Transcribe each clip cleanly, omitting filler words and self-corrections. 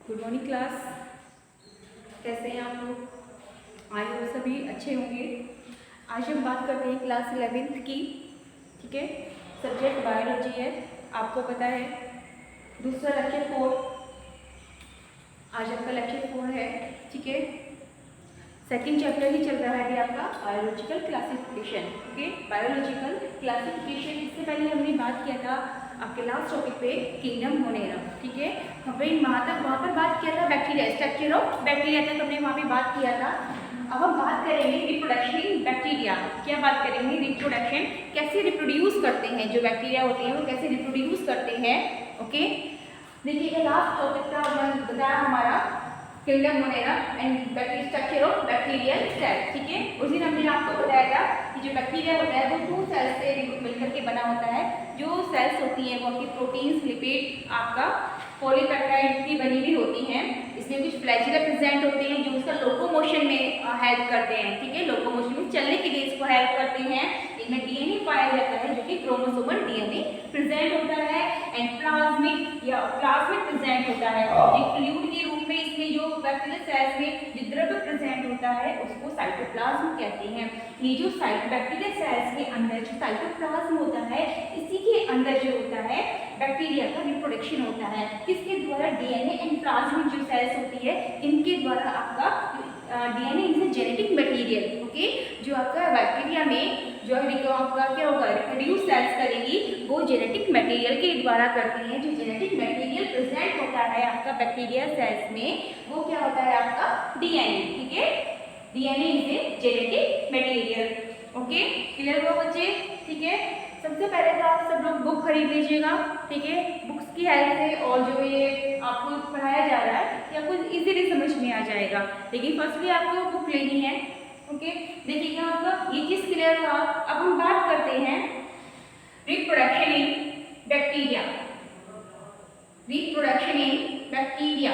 Good morning class. कैसे हैं आप लोग? आई होप सभी अच्छे होंगे। आज हम बात करते हैं क्लास 11th की। ठीक है, सब्जेक्ट बायोलॉजी है, आपको पता है। दूसरा लेक्चर 4, आज आपका लेक्चर 4 है। ठीक है, सेकंड चैप्टर ही चल रहा है अभी आपका biological classification. Okay, biological classification. इससे पहले हमने बात किया था आपके लास्ट टॉपिक पे किंगडम मोनेरा। ठीक है, हमने वहाँ पर बात किया था बैक्टीरिया, स्ट्रक्चर ऑफ बैक्टीरिया तक हमने वहाँ पे बात किया था। अब हम बात करेंगे रिप्रोडक्शन बैक्टीरिया। क्या बात करेंगे? रिप्रोडक्शन, कैसे रिप्रोड्यूस करते हैं जो बैक्टीरिया होते हैं, वो कैसे रिप्रोड्यूस करते हैं। ओके, देखिएगा लास्ट टॉपिक का बताया हमारा kingdom Monera and structure of bacterial cell. ठीक है, उस दिन हमने आपको बताया था कि जो बैक्टीरिया होता है वो 2 सेल्स से मिलकर के बना होता है। जो सेल्स होती हैं वो आपकी प्रोटीन्स, लिपिड, आपका पॉलीपेप्टाइड की बनी हुई होती हैं। इसमें कुछ फ्लैजिला प्रेजेंट होते हैं जो उसका लोकोमोशन में हेल्प करते हैं। ठीक है, लोकोमोशन में चलने के लिए इसको हेल्प करते हैं। इनमें डीएनए पाया जाता है जो कि क्रोमोसोमल डीएनए प्रेजेंट होता है एंड प्लाज्मिक या प्लाज्मिक प्रेजेंट होता है। एक फ्लूइड के रूप में इसमें जो बैक्टीरियल सेल्स में जो द्रव्य प्रेजेंट होता है उसको साइटोप्लाज्म कहते हैं। ये जो बैक्टीरियल सेल्स के अंदर जो साइटोप्लाज्म होता है, इसी के अंदर जो होता है बैक्टीरिया का रिप्रोडक्शन होता है। किसके द्वारा? डीएनए एंड प्लाज्मिक जो सेल्स होती है इनके द्वारा आपका डीएनए इनसे जेनेटिक मटेरियल। ओके, जो आपका बैक्टीरिया में जो आपका क्या होगा, रिप्रोड्यूस सेल्स करेंगी वो जेनेटिक मटेरियल के द्वारा करती हैं। जो जेनेटिक मटेरियल प्रेजेंट होता है आपका बैक्टीरिया सेल्स में वो क्या होता है आपका डीएनए। ठीक है, DNA is a genetic material. Okay, clear हुआ बच्चे? ठीक है, सबसे पहले तो आप सब लोग बुक खरीद लीजिएगा। ठीक है, बुक्स की हेल्प से और जो ये आपको पढ़ाया जा रहा है ये आपको इजीली समझ में आ जाएगा। लेकिन फर्स्टली आपको बुक लेनी है। ओके, देखिएगा आपका ये चीज क्लियर हुआ। अब हम बात करते हैं reproduction in bacteria. Reproduction in bacteria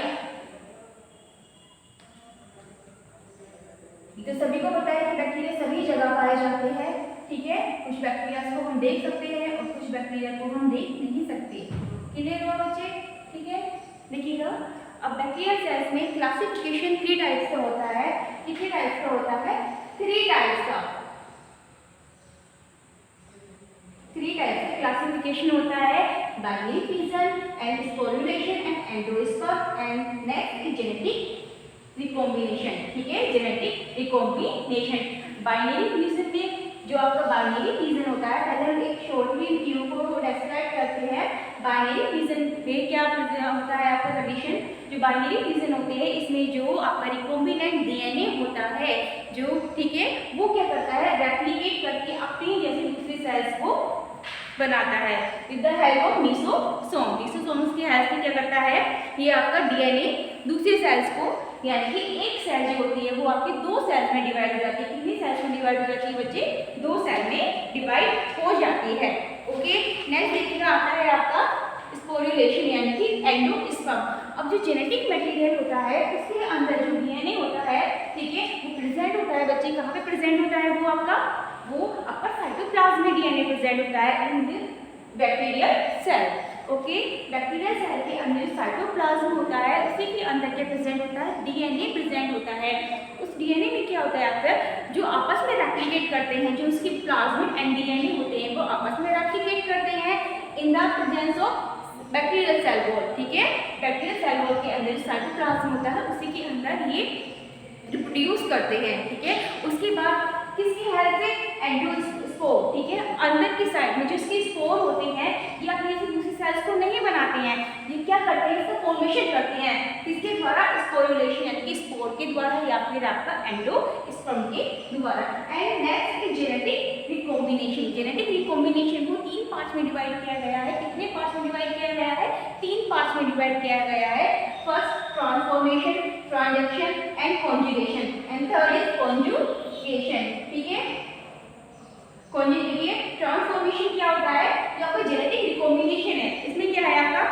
तो सभी को पता है कि बैक्टीरिया सभी जगह पाए जाते हैं। ठीक है, कुछ बैक्टीरिया को हम देख सकते हैं और कुछ बैक्टीरिया को हम देख नहीं सकते। क्लियर हुआ बच्चे? ठीक है, देखिएगा अब बैक्टीरियल सेल्स में क्लासिफिकेशन 3 टाइप्स का होता है। कितने टाइप्स का होता है? 3 टाइप्स का। 3 टाइप्स का क्लासिफिकेशन होता है। Binary fission and sporulation and endosperm and next is genetic recombination. ठीक है, जेनेटिक रिकॉम्बिनेशन। बाइनरी फिजन में जो आपका बाइनरी फिजन होता है, पहले हम एक शॉर्टली व्यू को डिस्क्राइब करते हैं। बाइनरी फिजन में क्या होता है आपका कंडीशन? जो बाइनरी फिजन होते हैं इसमें जो आपका रिकॉम्बिनेंट डीएनए होता है जो, ठीक है, वो क्या करता है रेप्लिकेट करके अपनी जैसे दूसरी सेल्स को बनाता है with the help of mesosome. Mesosomes की हेल्प से क्या करता है ये आपका डीएनए दूसरी सेल्स को, यानी कि एक सेल जो होती है वो आपकी 2 सेल्स में डिवाइड हो जाती है। कितनी सेल्स में डिवाइड हो जाती है बच्चे? 2 सेल में डिवाइड हो जाती है। ओके, नेक्स्ट देखिएगा आता है आपका स्पोरुलेशन यानी कि एंडोस्पर्म। अब जो जेनेटिक मटेरियल होता है उसके अंदर जो डीएनए होता है, ठीक है, वो प्रेजेंट होता है बच्चे। कहाँ पे प्रेजेंट होता है वो आपका साइटोप्लाज्म में डीएनए प्रेजेंट होता है in bacterial cell. Okay, bacterial cell के अंदर साइटोप्लाज्म होता है उसी के अंदर क्या प्रेजेंट होता है? डीएनए प्रेजेंट होता है। उस डीएनए में क्या होता है आपका जो आपस में रेप्लिकेट करते हैं, जो उसके प्लाज्मिड एंड डीएनए होते हैं वो आपस में रेप्लिकेट करते हैं in the presence of bacterial cell wall. ठीक है, बैक्टीरियल सेल वॉल के अंदर साइटोप्लाज्म होता है उसी के अंदर ये रिप्रोड्यूस करते हैं। ठीक है, उसके बाद किसकी हेल्प से? एंडोस्पोर। ठीक है, अंदर की साइड में जो इसके स्पोर होते हैं ये अपनी दूसरी सेल्स को नहीं बनाते हैं, ये क्या करते हैं? इसका फॉर्मेशन करते हैं। किसके द्वारा? स्पोरुलेशन यानी कि स्पोर के द्वारा या फिर आपका एंडोस्पर्म के द्वारा। And next is genetic recombination. Genetic recombination को 3 पार्ट्स में डिवाइड किया गया है। कितने पार्ट्स में डिवाइड किया गया है? 3 पार्ट्स में डिवाइड किया गया है। First transformation, transaction and conjugation and third is conjugation. ठीक है, ट्रांसफॉर्मेशन क्या होता है? जो आपका जेनेटिक रिकॉम्बिनेशन है इसमें क्या है आपका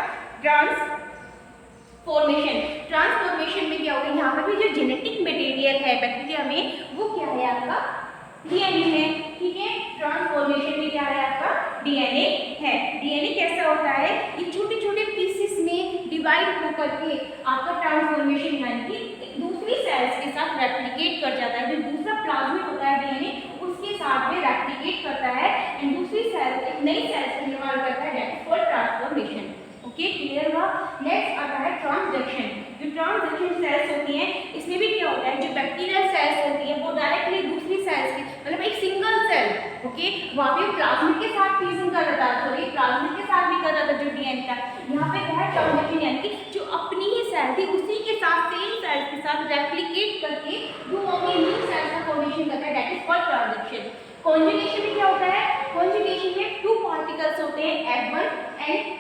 ट्रांसफॉर्मेशन। ट्रांसफॉर्मेशन में क्या होगा? यहाँ पर भी जो जेनेटिक मटेरियल है बैक्टीरिया में वो क्या है आपका डीएनए है। ठीक है, ट्रांसफॉर्मेशन में क्या है आपका डीएनए है। डीएनए कैसा होता है? ये छोटे छोटे पीसेस में डिवाइड होकर के आपका ट्रांसफॉर्मेशन यानी कि दूसरी सेल्स के साथ रेप्लिकेट कर जाता है। जो दूसरा प्लाज्मिड होता है डीएनए उसके साथ में रेप्लिकेट करता है एंड दूसरी सेल एक नई सेल्स का निर्माण करता है, that is called transformation. Okay, clear हुआ। नेक्स्ट आता है ट्रांसडक्शन। जो ट्रांसडक्शन सेल्स होती हैं इसमें भी क्या होता है, जो बैक्टीरियल सेल्स होती है वो डायरेक्टली दूसरी सेल्स की मतलब एक सिंगल सेल, ओके, वहां पे प्लाज्मिड के साथ फ्यूजन कर रहा था, सॉरी प्लाज्मिड के साथ भी कर रहा था जो डीएनए था। यहाँ पे क्या है ट्रांसडक्शन यानी कि जो अपनी ही सेल थी उसी के साथ सेम सेल्स के साथ रेप्लिकेट करके दो अपनी न्यू सेल्स का फॉर्मेशन करता है, that is called transduction. Conjugation में क्या होता है, कॉन्जुगेशन में टू पार्टिकल्स होते हैं F1 एंड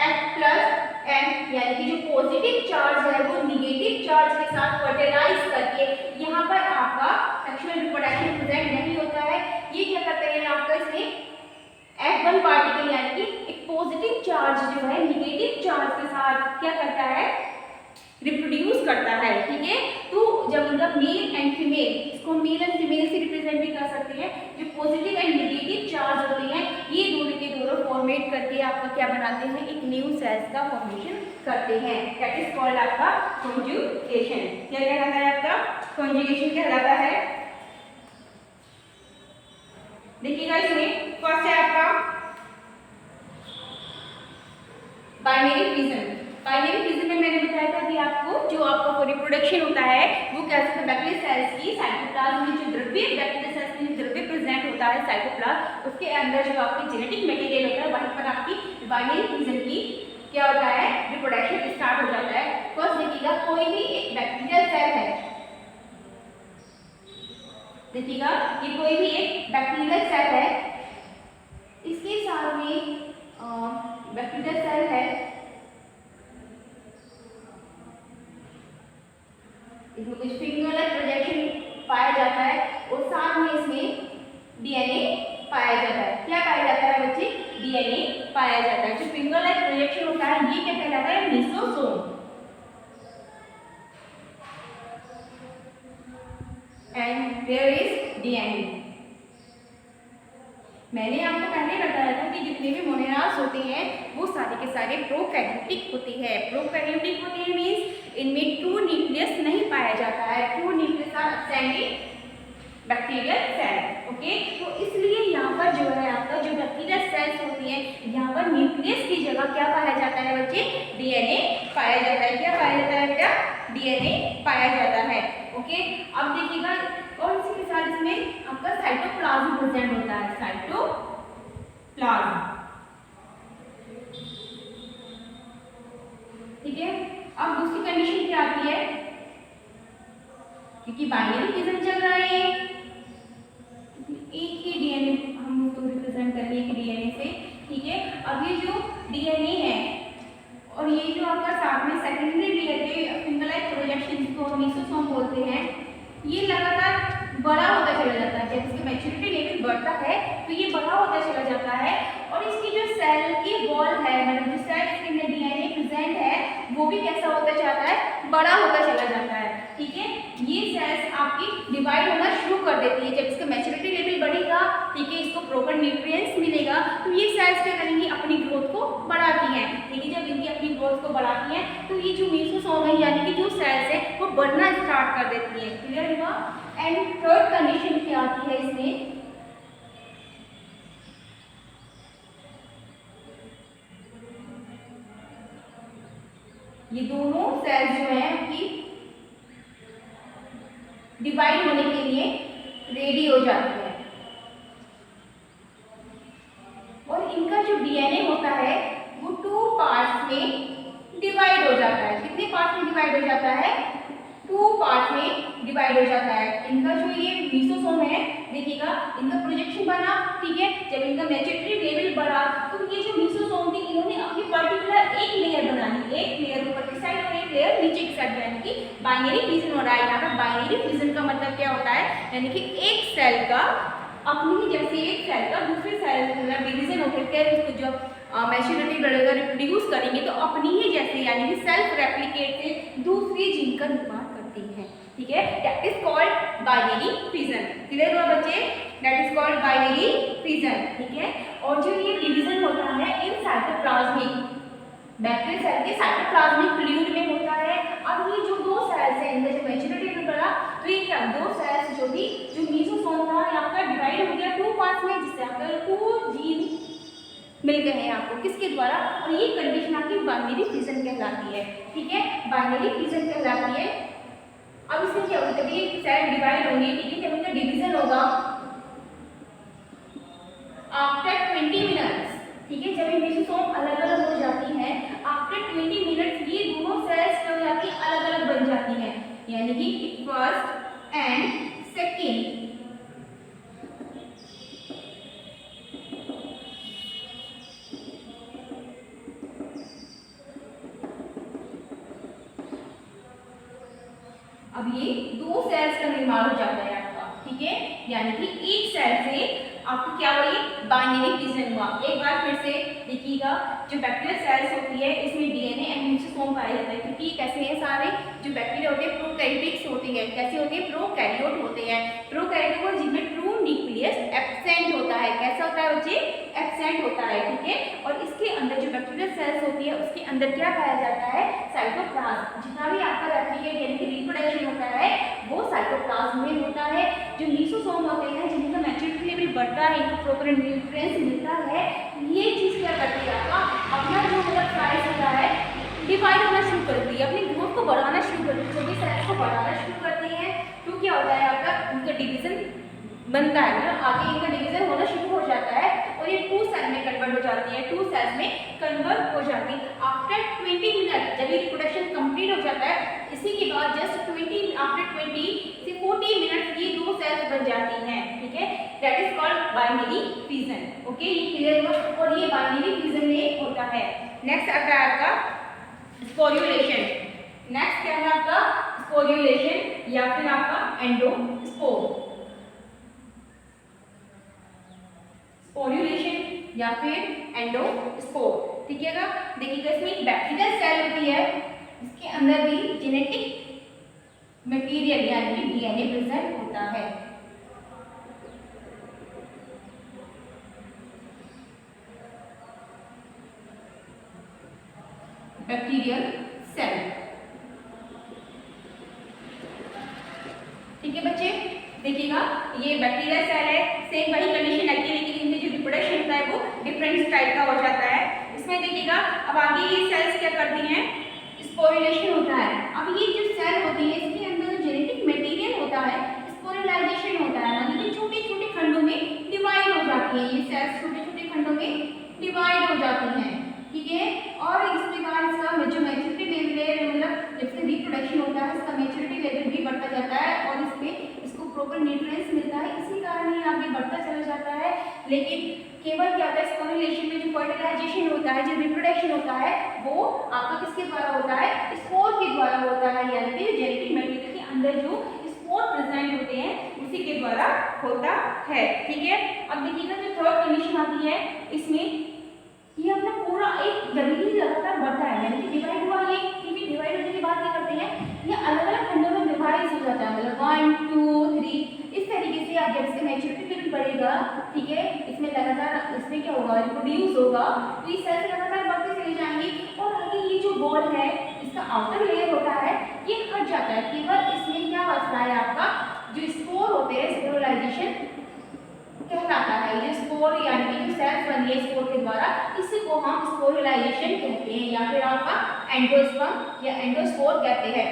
F+N, यानी कि जो पॉजिटिव चार्ज है वो निगेटिव चार्ज के साथ फर्टिलाइज करके यहाँ पर आपका सेक्सुअल रिप्रोडक्शन प्रेजेंट नहीं होता है। ये क्या करते हैं आपका इसमें F1 पार्टिकल यानी कि एक पॉजिटिव चार्ज जो है निगेटिव चार्ज के साथ क्या करता है, रिप्रोड्यूस करता है, ठीक है। तो जब इनका मेल एंड फीमेल, इसको मेल एंड फीमेल से रिप्रेजेंट भी कर सकते हैं, जो पॉजिटिव एंड नेगेटिव चार्ज होते हैं ये दोनों के दोनों फॉर्मेट करके आपका क्या बनाते हैं, एक न्यू सेल्स का फॉर्मेशन करते हैं, दैट इज कॉल्ड आपका कॉन्जुगेशन। क्या कहलाता है आपका, कॉन्जुगेशन कहलाता है। देखिएगा इसमें फर्स्ट है आपका बाइनरी फिजन। बाइनरी फिजन में मैंने बताया था कि आपको जो आपका रिप्रोडक्शन होता है वो कैसे, बैक्टीरियल सेल्स की साइटोप्लाज्म में जो द्रव्य, बैक्टीरियल सेल्स में जो द्रव्य प्रेजेंट होता है साइटोप्लाज्म, उसके अंदर जो आपकी जेनेटिक मटेरियल होता है वहीं पर आपकी बाइनरी फिजन की क्या होता है, रिप्रोडक्शन स्टार्ट हो जाता है। फर्स्ट देखिएगा कोई भी एक बैक्टीरियल सेल है, देखिएगा ये कोई भी एक बैक्टीरियल सेल है, इसके साथ में बैक्टीरियल सेल है, इसमें कुछ फिंगर लाइक प्रोजेक्शन पाया जाता है और साथ में इसमें डीएनए पाया जाता है। क्या पाया जाता है बच्चे, डीएनए पाया जाता है। जो फिंगर लाइक प्रोजेक्शन होता है ये क्या कहलाता है, mesosome, and there is DNA. मैंने आपको पहले बताया था कि जितने भी मोनेरास होते हैं वो सारे के सारे प्रोकैरियोटिक होते हैं। प्रोकैरियोटिक होते हैं मींस इनमें ट्रू न्यूक्लियस नहीं पाया जाता है, true nucleus are absent in bacterial cell, okay. तो इसलिए यहाँ पर जो है आपका जो बैक्टीरियल सेल्स होती हैं यहाँ पर न्यूक्लियस की जगह क्या पाया जाता है बच्चे, डीएनए पाया जाता है। क्या पाया जाता है बेटा, डीएनए पाया जाता है, ओके। अब देखिएगा और इसी के साथ इसमें आपका साइटोप्लाज्म प्रेजेंट होता है, साइटोप्लाज्म, ठीक है। अब दूसरी कंडीशन क्या आती है, क्योंकि बाइनरी फिजन चल रहा है, एक ही डीएनए हम उसको रिप्रेजेंट करेंगे एक डीएनए से, ठीक है। अब ये जो डीएनए है और ये जो आपका साथ में secondary DNA finger like projection जिसको मेसोसोम बोलते हैं, ये लगातार बड़ा होता चला जाता है। जब इसकी मैच्योरिटी लेवल बढ़ता है तो ये बड़ा होता चला जाता है और इसकी जो सेल की वॉल है, मतलब जो सेल इसके अंदर डीएनए प्रेजेंट है वो भी कैसा होता जाता है, बड़ा होता चला जाता है, ठीक है। ये सेल्स आपकी डिवाइड होना शुरू कर देती है जब इसका मैच्योरिटी लेवल बढ़ेगा, ठीक है, इसको प्रॉपर न्यूट्रिएंट्स मिलेगा तो ये सेल्स क्या करेंगी, अपनी ग्रोथ को बढ़ाती हैं, ठीक है। जब इनकी अपनी ग्रोथ को बढ़ाती हैं तो ये जो मेसोसोम है यानी कि जो सेल्स है वो बढ़ना स्टार्ट कर देती है, क्लियर हुआ। एंड थर्ड कंडीशन क्या आती है इसमें, ये दोनों सेल्स जो है आपकी डिवाइड होने के लिए रेडी हो जाती है और इनका जो डीएनए होता है वो 2 पार्ट्स में डिवाइड हो जाता है। कितने पार्ट्स में डिवाइड हो जाता है, 2 पार्ट में डिवाइड हो जाता है। इनका जो ये मेसोसोम है देखिएगा, इनका प्रोजेक्शन बना, ठीक है। जब इनका मैच्योरिटी लेवल बढ़ा तो ये जो मेसोसोम थी इन्होंने अपनी पर्टिकुलर एक लेयर बनानी, एक लेयर ऊपर की साइड और एक लेयर नीचे की साइड, यानी कि बाइनरी फिजन हो रहा है। यहाँ पर बाइनरी फिजन का मतलब क्या होता है, यानी कि एक सेल का अपनी ही जैसे एक सेल का दूसरी सेल मतलब डिवीजन होकर के उसको जब मैच्योरिटी बढ़ेगा रिप्रोड्यूस करेंगे तो अपनी ही जैसे यानी कि सेल्फ रेप्लिकेट से दूसरी जीन का निर्माण करती है, ठीक है। That is called binary fission, clear हुआ बच्चे, that is called binary fission, ठीक है। और जो ये डिवीजन होता है इन साइटोप्लाज्मिक बैक्टीरियल सेल के साइटोप्लाज्मिक फ्लूइड में होता है। अब ये जो दो सेल्स हैं इनका जब मैच्योरिटी में पड़ा तो ये क्या दो सेल्स जो मेसोसोम था यहाँ पर डिवाइड हो गया 2 पार्ट्स में, जिससे आपको 2 जीन मिल गए हैं आपको किसके द्वारा, और ये कंडीशन आपकी बाइनरी फिजन कहलाती है। ठीक है, बाइनरी फिजन कहलाती है। अब इसमें क्या होगा, जब ये सेल डिवाइड होंगे, ठीक है, जब इनका डिवीजन होगा आफ्टर 20 मिनट्स, ठीक है, जब ये मेसोसोम अलग अलग हो जाती हैं आफ्टर 20 मिनट्स ये दोनों सेल्स क्या हो जाती हैं, अलग अलग बन जाती हैं, यानी कि फर्स्ट एंड सेकेंड। अब ये दो सेल्स का निर्माण हो जाता है आपका। ठीक है, यानी कि एक सेल से आपको क्या हुआ, ये बाइनरी फिजन हुआ। एक बार फिर से देखिएगा, जो बैक्टीरियल सेल्स होती है इसमें डीएनए एंड मेसोसोम पाया जाता है, क्योंकि कैसे हैं सारे जो बैक्टीरिया होते हैं प्रोकैरियोटिक्स होते हैं। कैसे होते हैं, प्रोकैरियोट होते हैं। प्रोकैरियोट जिनमें ट्रू न्यूक्लियस एब्सेंट होता है। कैसा होता है बच्चे, एब्सेंट होता है। ठीक है, और इसके अंदर जो बैक्टीरियल सेल्स होती है उसके अंदर क्या पाया जाता है, साइटोप्लाज्म। जितना भी आपका रेप्लिकेट यानी कि रिप्रोडक्शन होता है वो साइटोप्लाज्म में होता है। जो मेसोसोम होते हैं जिनका मैच्योरिटी लेवल बढ़ता है, इनको प्रॉपर न्यूट्रिएंट्स मिलता है, ये चीज क्या करती है आपका अपना जो मतलब साइज होता है डिवाइड होना शुरू करती है, अपनी ग्रोथ को बढ़ाना शुरू करती है, छोटी सेल्स को बढ़ाना शुरू करती है। तो क्या होता है आपका उनका डिवीजन बनता है, मतलब आगे इनका डिवीजन होना शुरू हो जाता है और ये 2 सेल में कन्वर्ट हो जाती है, 2 सेल्स में कन्वर्ट हो जाती है। आफ्टर 20 मिनट जब ये रिप्रोडक्शन कंप्लीट हो जाता है, इसी के बाद जस्ट 20 आफ्टर 20 से 40 मिनट ये 2 सेल्स बन जाती हैं। ठीक है, that is called binary fission. Okay, ये क्लियर हुआ, और ये बाइनरी फिजन में होता है। नेक्स्ट आता है आपका स्पोर्युलेशन। नेक्स्ट क्या है आपका स्पोर्युलेशन या फिर आपका एंडोस्पोर। स्पोर्युलेशन या फिर एंडोस्पोर। ठीक है ना, देखिएगा इसमें एक बैक्टीरियल सेल होती है, इसके अंदर भी जेनेटिक मटेरियल यानी कि डीएनए प्रेजेंट होता है। Bacterial cell. ठीक है बच्चे, देखिएगा ये बैक्टीरियल सेल है, सेम वही कंडीशन लगती है, लेकिन इनमें जो रिप्रोडक्शन होता है वो डिफरेंट टाइप का हो जाता है। इसमें देखिएगा अब आगे ये सेल्स क्या करती हैं, स्पोरुलेशन होता है। अब ये जो सेल होती है इसके अंदर जो जेनेटिक मटेरियल होता है स्पोरुलाइजेशन होता है, मतलब कि छोटे छोटे खंडों में डिवाइड हो जाती है, ये सेल्स छोटे छोटे खंडों में डिवाइड हो जाती हैं। ठीक है, और इसके बाद इसका जो मैच्योरिटी लेवल है, मतलब जब से रिप्रोडक्शन होता है इसका मैच्योरिटी लेवल भी बढ़ता जाता है और इसमें इसको प्रॉपर न्यूट्रिएंट्स मिलता है, इसी कारण ये आगे बढ़ता चला जाता है। लेकिन केवल क्या होता है स्पोरुलेशन में जो फर्टिलाइजेशन होता है, जो रिप्रोडक्शन होता है वो आपका किसके द्वारा होता है, स्पोर के द्वारा होता है, यानी कि जेनेटिक मटेरियल के अंदर जो स्पोर प्रेजेंट होते हैं उसी के द्वारा होता है। ठीक है, अब देखिएगा जो थर्ड कंडीशन आती है इसमें ये अपना पूरा एक जमीनी लगातार बढ़ता है, यानी कि डिवाइड हुआ ये। ठीक है, डिवाइड होने के बाद क्या करते हैं, ये अलग अलग खंडों में डिवाइड हो जाता है, मतलब 1 2 3 इस तरीके से। आप जब इसका मैच्योरिटी लेवल बढ़ेगा, ठीक है, इसमें लगातार इसमें क्या होगा, रिप्रोड्यूस होगा, तो ये सेल्स लगातार बढ़ते चले जाएंगे और आगे ये जो बॉल है इसका आउटर लेयर होता है ये हट जाता है। केवल इसमें क्या बचता है आपका जो स्पोर होते हैं, स्पोरुलाइजेशन कहलाता है। ये स्पोर यानी कि जो सेल्स बनी है स्पोर के द्वारा, इसी को हम स्पोरुलाइजेशन कहते हैं या फिर आपका एंडोस्पर्म या एंडोस्पोर कहते हैं।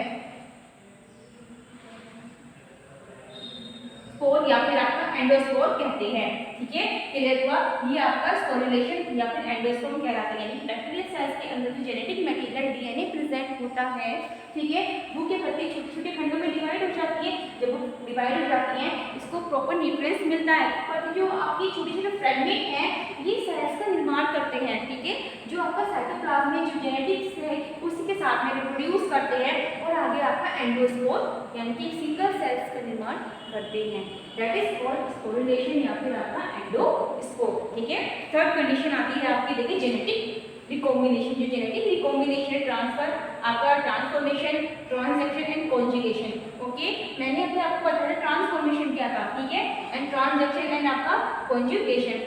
स्पोर या फिर आपका एंडोस्पोर कहते हैं। ठीक है, क्लियर हुआ, ये आपका स्पोरुलेशन या फिर एंडोस्पर्म कहलाता है, यानी बैक्टीरियल सेल्स के अंदर जो जेनेटिक मटेरियल डीएनए प्रेजेंट होता है, ठीक है, वो क्या करती है छोटे छोटे खंडों में डिवाइड हो जाती है। जब वो डिवाइड हो जाती है इसको प्रॉपर न्यूट्रिएंट्स मिलता है और जो आपकी छोटे छोटे फ्रेगमेंट हैं ये सेल्स का निर्माण करते हैं। ठीक है, जो आपका साइटोप्लाज्म में जो जेनेटिक्स है उसी के साथ में रिप्रोड्यूस करते हैं और आगे आपका एंडोस्पोर यानी कि सिंगल सेल्स का निर्माण करते हैं। दैट इज कॉल्ड स्पोरुलेशन या फिर आपका एंडोस्पोर। ठीक है, थर्ड कंडीशन आती है आपकी, देखिए जेनेटिक रिकॉम्बिनेशन। जो जेनेटिक रिकॉम्बिनेशन ट्रांसफर आपका transformation, transaction and conjugation. Okay, मैंने अभी आपको बताया ट्रांसफॉर्मेशन क्या था, ठीक है, एंड ट्रांसजेक्शन एंड आपका कॉन्जुगेशन।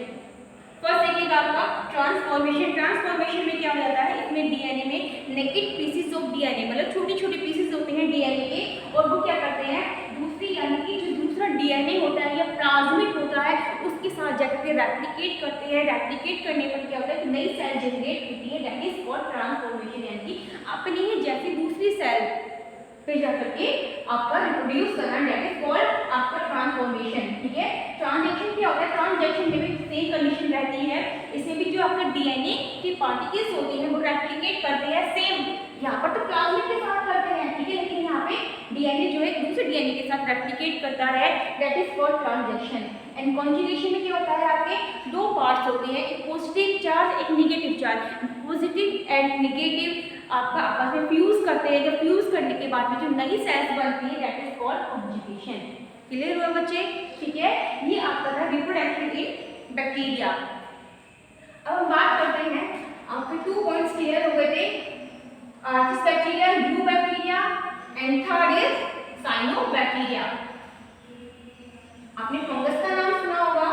फर्स्ट देखिएगा आपका ट्रांसफॉर्मेशन। ट्रांसफॉर्मेशन में क्या हो जाता है, इसमें DNA naked pieces of DNA, मतलब छोटे छोटे पीसेस होते हैं डीएनए के, और वो क्या करते हैं दूसरी यानी कि जो दूसरा डीएनए होता है या प्लाज्मिड होता है उसके साथ जाकर के रेप्लिकेट करते हैं। रेप्लिकेट करने पर क्या होता है कि नई सेल जनरेट होती है, दैट इज कॉल्ड ट्रांसफॉर्मेशन, यानी कि अपनी ही जैसी दूसरी सेल फिर जाकर के आपका रिप्रोड्यूस करना, दैट इज कॉल्ड आपका ट्रांसफॉर्मेशन। ठीक है, ट्रांजेक्शन क्या होता है, ट्रांजेक्शन में भी सेम कंडीशन रहती है, इसमें भी जो आपका डीएनए के पार्टिकल्स होते हैं वो रेप्लिकेट करते हैं सेम, यहाँ पर तो प्लाज्मिड के साथ करते हैं, ठीक है, लेकिन यहाँ पे डीएनए जो है दूसरे डीएनए के साथ रेप्लिकेट करता है, that is called transaction. And conjugation में क्या होता है, आपके दो पार्ट्स होते हैं, एक पॉजिटिव चार्ज एक negative charge. Positive and negative आपका आपस में फ्यूज करते हैं, जब फ्यूज करने के बाद में जो नई सेल्स बनती है that is called conjugation. Clear हुआ बच्चे? ठीक है, ये आपका था रिप्रोडक्शन इन बैक्टीरिया। अब हम बात करते हैं, आपके 2 पॉइंट्स क्लियर हो गए थे, this bacteria blue bacteria and third is cyanobacteria. आपने फंगस का नाम सुना होगा,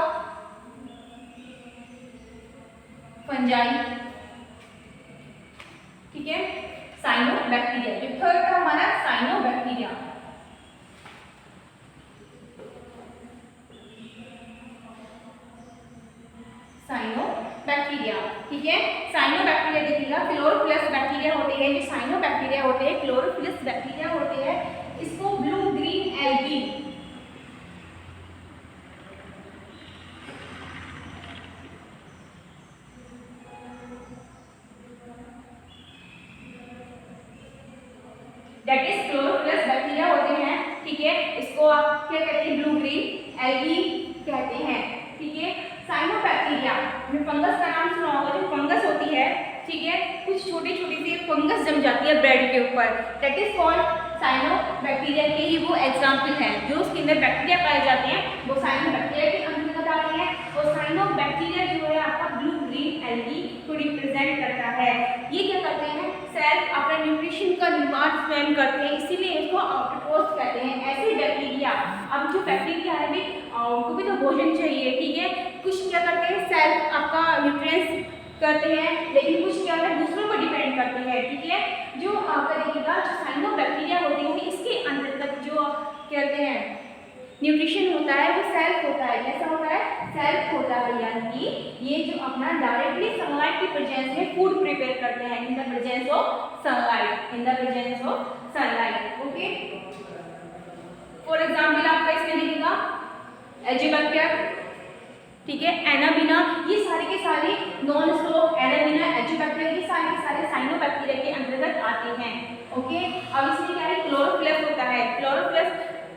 फंजाई, ठीक है, साइनोबैक्टीरिया। जो थर्ड था हमारा साइनोबैक्टीरिया। साइनोबैक्टीरिया, ठीक है, साइनोबैक्टीरिया देखिएगा, क्लोरोफिलस बैक्टीरिया होते हैं, जो साइनोबैक्टीरिया होते हैं क्लोरोफिलस बैक्टीरिया होते हैं, इसको blue green algae that is chlorophyllous bacteria होते हैं, ठीक है, इसको आप क्या कहते हैं ब्लू ग्रीन एल्गी कहते हैं, ठीक है। साइनोबैक्टीरिया में फंगस का नाम सुना होगा, जो फंगस होती है, ठीक है, कुछ छोटी छोटी सी फंगस जम जाती है ब्रेड के ऊपर, दैट इज कॉल्ड साइनोबैक्टीरिया के ही वो एग्जाम्पल है, जो उसके अंदर बैक्टीरिया पाए जाते हैं वो साइनोबैक्टीरिया के अंतर्गत आते हैं, और साइनोबैक्टीरिया जो है आपका ब्लू ग्रीन एल्गी को रिप्रेजेंट करता है। ये क्या करते हैं, सेल्फ अपना न्यूट्रिशन का निर्माण स्वयं करते हैं, इसीलिए इसको ऑटोट्रोफ्स कहते हैं। ऐसे बैक्टीरिया, अब जो बैक्टीरिया है भी उनको भी तो भोजन चाहिए, ठीक है, कुछ क्या करते हैं सेल्फ आपका न्यूट्रिएंट्स करते हैं, लेकिन कुछ क्या है दूसरों पर डिपेंड करते हैं, ठीक है। जो आपका देखिएगा जो साइनोबैक्टीरिया होते हैं इसके अंतर्गत जो कहते हैं न्यूट्रिशन होता है वो सेल्फ होता है, कैसा होता है, सेल्फ होता है, यानी कि ये जो अपना डायरेक्टली सनलाइट की प्रेजेंस में फूड प्रिपेयर करते हैं, in the presence of sunlight, in the presence of sunlight, okay. For example आपका इसमें देखिएगा एजिबैक्टर, ठीक है, एनाबीना, ये सारे के सारे नॉन स्टॉप एनाबीना एजिबैक्टर ये सारे के सारे साइनोबैक्टीरिया के अंतर्गत आते हैं, ओके। अब इसमें क्या है क्लोरोफिलस होता है, क्लोरोफिलस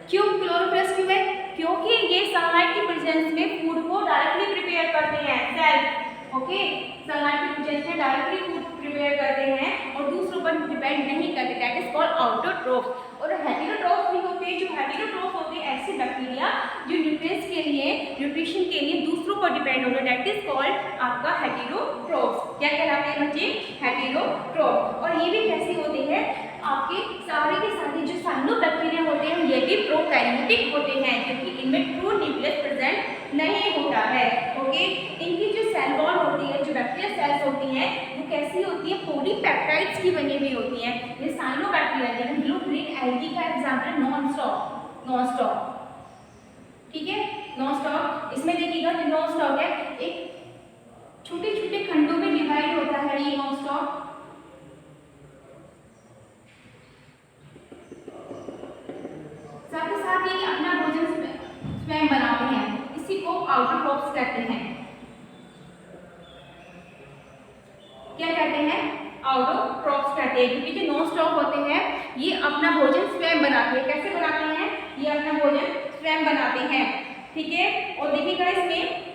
क्यों क्लोरोफिलस क्यों है, क्योंकि ये सनलाइट की प्रेजेंस में फूड को डायरेक्टली प्रिपेयर करते हैं सेल्फ, ओके, सनलाइट की प्रेजेंस में डायरेक्टली फूड प्रिपेयर करते हैं और दूसरों पर डिपेंड नहीं करते, दैट इज कॉल्ड ऑटोट्रोफ। और हेटेरोट्रोफ भी होते हैं, जो हेटेरोट्रोफ होते हैं ऐसे बैक्टीरिया जो न्यूट्रिएंट्स के लिए न्यूट्रिशन के लिए दूसरों पर डिपेंड होते हैं, दैट इज कॉल्ड आपका हेटेरोट्रोफ। क्या कहलाते हैं बच्चे, हेटेरोट्रोफ। और ये भी कैसे होते हैं, आपके सारे के सारे जो साइनोबैक्टीरिया होते हैं ये भी प्रोकैरियोटिक होते हैं, क्योंकि इनमें ट्रू न्यूक्लियस प्रेजेंट नहीं होता है, ओके। इनकी जो सेल वॉल होती है, जो बैक्टीरिया सेल्स होती हैं वो कैसी होती है, पॉलीपेप्टाइड्स की बनी हुई होती हैं। ये साइनोबैक्टीरिया यानी ब्लू ग्रीन एल्गी का एग्जांपल नॉन स्टॉप, ठीक है, नॉन स्टॉप। इसमें देखिएगा जो नॉन स्टॉप है एक छोटे छोटे खंडों में डिवाइड होता है, ये नॉन स्टॉप, साथ ही साथ ये अपना भोजन स्वयं बनाते हैं, इसी को ऑटोट्रोफ्स कहते हैं। क्या कहते हैं, ऑटोट्रोफ्स कहते हैं, क्योंकि जो नॉन स्टॉप होते हैं ये अपना भोजन स्वयं बनाते हैं। कैसे बनाते हैं, ये अपना भोजन स्वयं बनाते हैं, ठीक है। और देखिएगा इसमें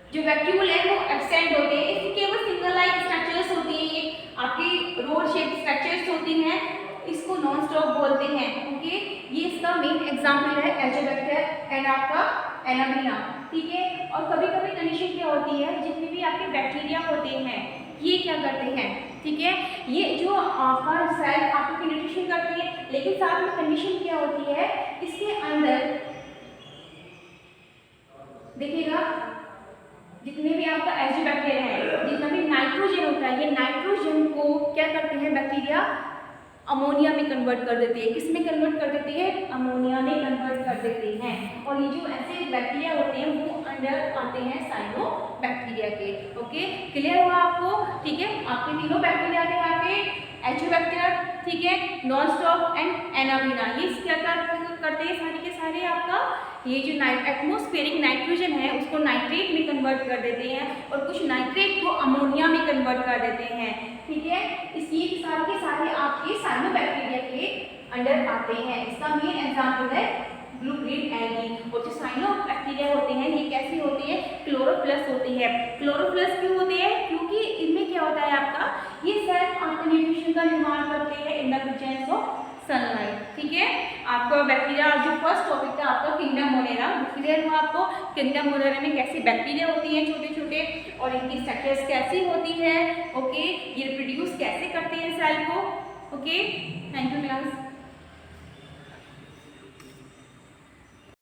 जो वैक्यूल है वो एब्सेंट होते हैं, इसकी केवल सिंगल लाइन स्ट्रक्चर्स होती हैं, ये आपकी रोड शेप स्ट्रक्चर्स होती हैं, इसको नॉन स्टॉप बोलते हैं, ओके। ये इसका मेन एग्जांपल है एजिबैक्टर एंड आपका एनाबीना, ठीक है। और कभी कभी कंडीशन क्या होती है, जितने भी आपके बैक्टीरिया होते हैं ये क्या करते हैं, ठीक है, ये जो आपका सेल आपको न्यूट्रिशन करती है, लेकिन साथ में कंडीशन क्या होती है, इसके अंदर देखिएगा जितने भी आपका एजिबैक्टर है, जितना भी नाइट्रोजन होता है, ये नाइट्रोजन को क्या करते हैं बैक्टीरिया, अमोनिया में कन्वर्ट कर देते हैं। किस में कन्वर्ट कर देते हैं? अमोनिया में कन्वर्ट कर देते हैं। और ये जो ऐसे बैक्टीरिया होते हैं वो अंडर आते हैं साइनोबैक्टीरिया के। ओके, क्लियर हुआ आपको? ठीक है, आपके तीनों बैक्टीरिया के यहाँ पे एचोबैक्टर, ठीक है, नॉन स्टॉप एंड एनाबिना, ये क्या करते हैं सारे के सारे आपका ये जो एटमॉस्फेरिक नाइट्रोजन है उसको नाइट्रेट में कन्वर्ट कर देते हैं और कुछ नाइट्रेट को अमोनिया में कन्वर्ट कर देते हैं। ठीक है, इसलिए सारे के सारे आपके साइनोबैक्टीरिया के अंडर आते हैं। इसका मेन एग्जाम्पल है ब्लू ग्रीन एल्गी। और जो साइनोबैक्टीरिया होते हैं ये कैसे होते हैं? क्लोरोप्लस होते हैं। क्लोरोप्लस क्यों होते हैं? क्योंकि इनमें क्या होता है आपका, ये सेल्फ आपका न्यूट्रिशन का निर्माण करते हैं in the presence of sunlight. ठीक है, आपका बैक्टीरिया जो फर्स्ट टॉपिक था आपका किंगडम मोनेरा, क्लियर हुआ आपको? किंगडम मोनेरा में कैसे बैक्टीरिया होती हैं छोटे छोटे और इनकी स्ट्रक्चर्स कैसी होती है। ओके, ये रिप्रोड्यूस कैसे करते हैं सेल को। Okay, thank you class.